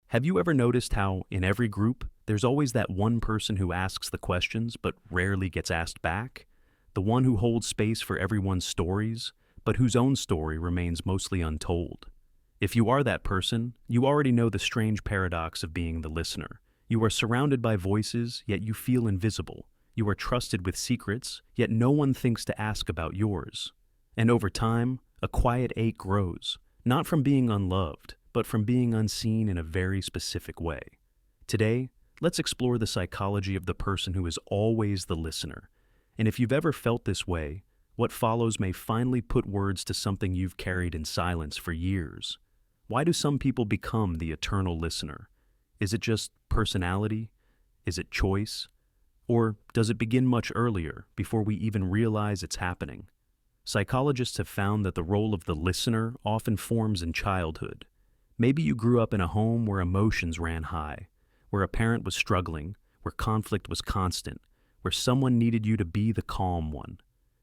Have you ever noticed how, in every group, there's always that one person who asks the questions but rarely gets asked back? The one who holds space for everyone's stories, but whose own story remains mostly untold. If you are that person, you already know the strange paradox of being the listener. You are surrounded by voices, yet you feel invisible. You are trusted with secrets, yet no one thinks to ask about yours. And over time, a quiet ache grows, not from being unloved, but from being unseen in a very specific way. Today, let's explore the psychology of the person who is always the listener. And if you've ever felt this way, what follows may finally put words to something you've carried in silence for years. Why do some people become the eternal listener? Is it just personality? Is it choice? Or does it begin much earlier, before we even realize it's happening? Psychologists have found that the role of the listener often forms in childhood. Maybe you grew up in a home where emotions ran high, where a parent was struggling, where conflict was constant, where someone needed you to be the calm one.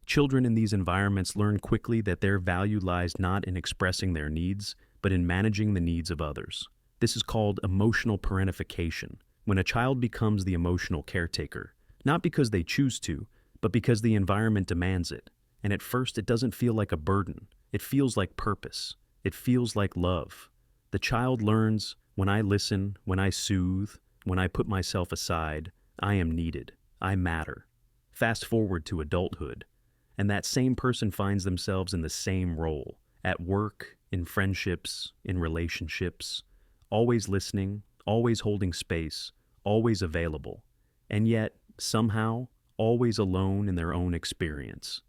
Children in these environments learn quickly that their value lies not in expressing their needs, but in managing the needs of others. This is called emotional parentification, when a child becomes the emotional caretaker, not because they choose to, but because the environment demands it. And at first, it doesn't feel like a burden. It feels like purpose. It feels like love. The child learns, when I listen, when I soothe, when I put myself aside, I am needed. I matter. Fast forward to adulthood, and that same person finds themselves in the same role, at work, in friendships, in relationships, always listening, always holding space, always available, and yet, somehow, always alone in their own experience.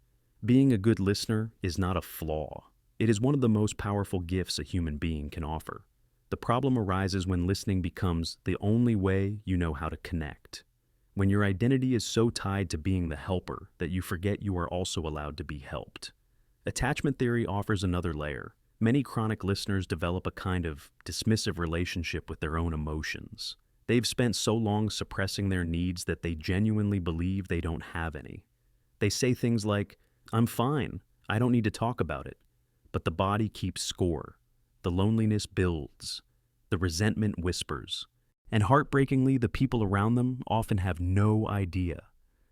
Being a good listener is not a flaw. It is one of the most powerful gifts a human being can offer. The problem arises when listening becomes the only way you know how to connect. When your identity is so tied to being the helper that you forget you are also allowed to be helped. Attachment theory offers another layer. Many chronic listeners develop a kind of dismissive relationship with their own emotions. They've spent so long suppressing their needs that they genuinely believe they don't have any. They say things like, "I'm fine, I don't need to talk about it." But the body keeps score. The loneliness builds. The resentment whispers. And heartbreakingly, the people around them often have no idea.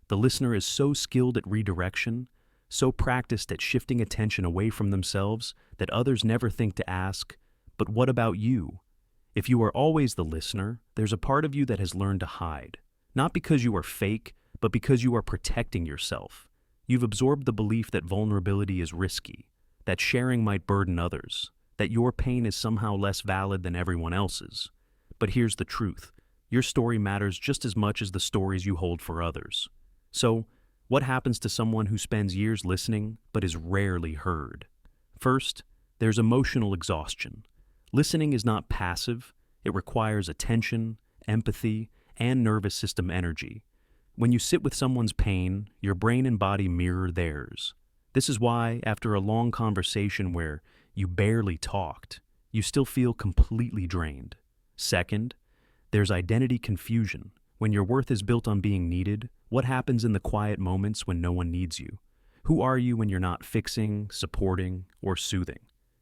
The listener is so skilled at redirection, so practiced at shifting attention away from themselves, that others never think to ask, "But what about you?" If you are always the listener, there's a part of you that has learned to hide. Not because you are fake, but because you are protecting yourself. You've absorbed the belief that vulnerability is risky, that sharing might burden others, that your pain is somehow less valid than everyone else's. But here's the truth. Your story matters just as much as the stories you hold for others. So, what happens to someone who spends years listening but is rarely heard? First, there's emotional exhaustion. Listening is not passive. It requires attention, empathy, and nervous system energy. When you sit with someone's pain, your brain and body mirror theirs. This is why, after a long conversation where you barely talked, you still feel completely drained. Second, there's identity confusion. When your worth is built on being needed, what happens in the quiet moments when no one needs you? Who are you when you're not fixing, supporting, or soothing?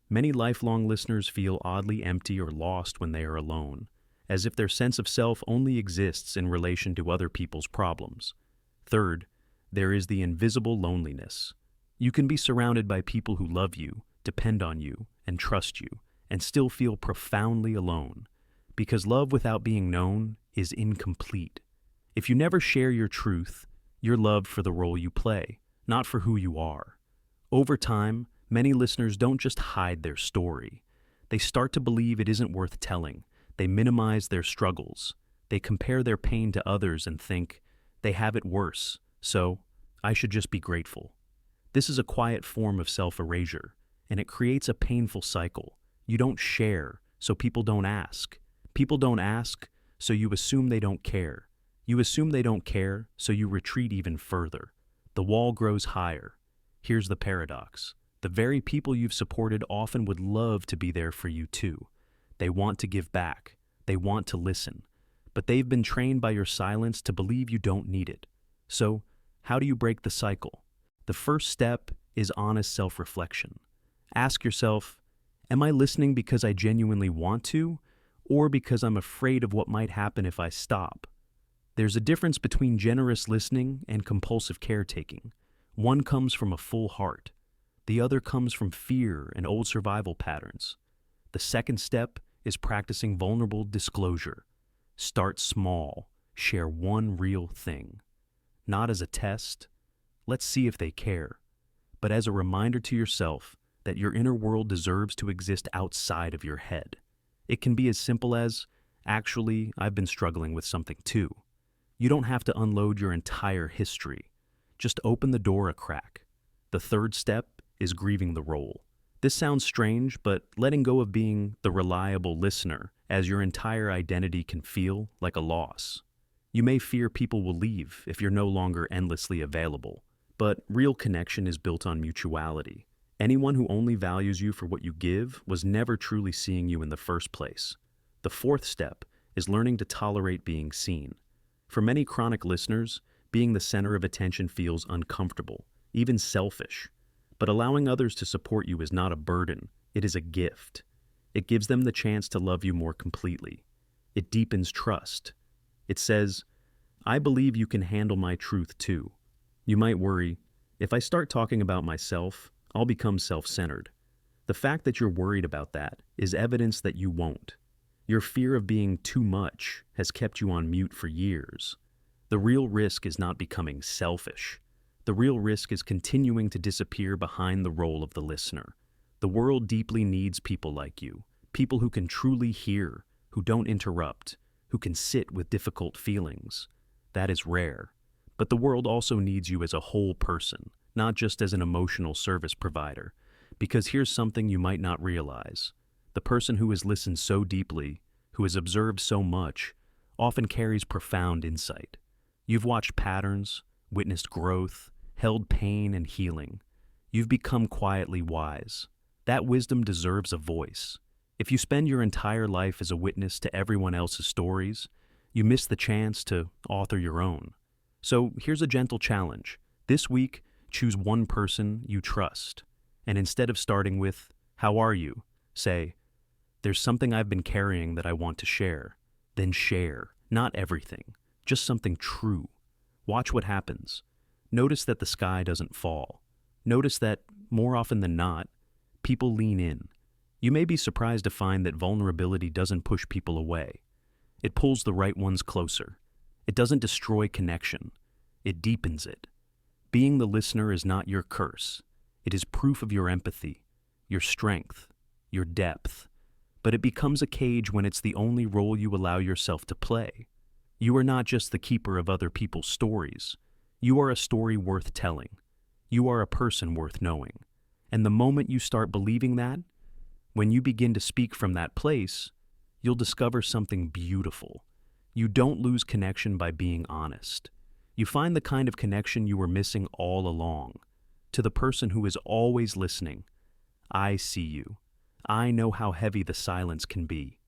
Many lifelong listeners feel oddly empty or lost when they are alone, as if their sense of self only exists in relation to other people's problems. Third, there is the invisible loneliness. You can be surrounded by people who love you, depend on you, and trust you, and still feel profoundly alone, because love without being known is incomplete. If you never share your truth, you're loved for the role you play, not for who you are. Over time, many listeners don't just hide their story. They start to believe it isn't worth telling. They minimize their struggles. They compare their pain to others and think, they have it worse, so I should just be grateful. This is a quiet form of self-erasure, and it creates a painful cycle. You don't share, so people don't ask. People don't ask, so you assume they don't care. You assume they don't care, so you retreat even further. The wall grows higher. Here's the paradox. The very people you've supported often would love to be there for you too. They want to give back. They want to listen. But they've been trained by your silence to believe you don't need it. So, how do you break the cycle? The first step is honest self-reflection. Ask yourself, am I listening because I genuinely want to, or because I'm afraid of what might happen if I stop. There's a difference between generous listening and compulsive caretaking. One comes from a full heart. The other comes from fear and old survival patterns. The second step is practicing vulnerable disclosure. Start small. Share one real thing. Not as a test, let's see if they care, but as a reminder to yourself that your inner world deserves to exist outside of your head. It can be as simple as, actually, I've been struggling with something too. You don't have to unload your entire history. Just open the door a crack. The third step is grieving the role. This sounds strange, but letting go of being the reliable listener as your entire identity can feel like a loss. You may fear people will leave if you're no longer endlessly available, but real connection is built on mutuality. Anyone who only values you for what you give was never truly seeing you in the first place. The fourth step is learning to tolerate being seen. For many chronic listeners, being the center of attention feels uncomfortable, even selfish. But allowing others to support you is not a burden, it is a gift. It gives them the chance to love you more completely. It deepens trust. It says, I believe you can handle my truth too. You might worry, if I start talking about myself, I'll become self-centered. The fact that you're worried about that is evidence that you won't. Your fear of being too much has kept you on mute for years. The real risk is not becoming selfish. The real risk is continuing to disappear behind the role of the listener. The world deeply needs people like you, people who can truly hear, who don't interrupt, who can sit with difficult feelings. That is rare. But the world also needs you as a whole person, not just as an emotional service provider. Because here's something you might not realize. The person who has listened so deeply, who has observed so much, often carries profound insight. You've watched patterns, witnessed growth, held pain and healing. You've become quietly wise. That wisdom deserves a voice. If you spend your entire life as a witness to everyone else's stories, you miss the chance to author your own. So here's a gentle challenge. This week, choose one person you trust. And instead of starting with, "How are you?" say, "There's something I've been carrying that I want to share." Then share, not everything, just something true. Watch what happens. Notice that the sky doesn't fall. Notice that, more often than not, people lean in. You may be surprised to find that vulnerability doesn't push people away. It pulls the right ones closer. It doesn't destroy connection. It deepens it. Being the listener is not your curse. It is proof of your empathy, your strength, your depth. But it becomes a cage when it's the only role you allow yourself to play. You are not just the keeper of other people's stories. You are a story worth telling. You are a person worth knowing. And the moment you start believing that, when you begin to speak from that place, you'll discover something beautiful. You don't lose connection by being honest. You find the kind of connection you were missing all along. To the person who is always listening, I see you. I know how heavy the silence can be.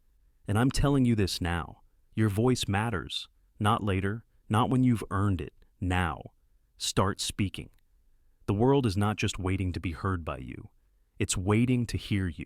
And I'm telling you this now. Your voice matters. Not later, not when you've earned it. Now. Start speaking. The world is not just waiting to be heard by you. It's waiting to hear you.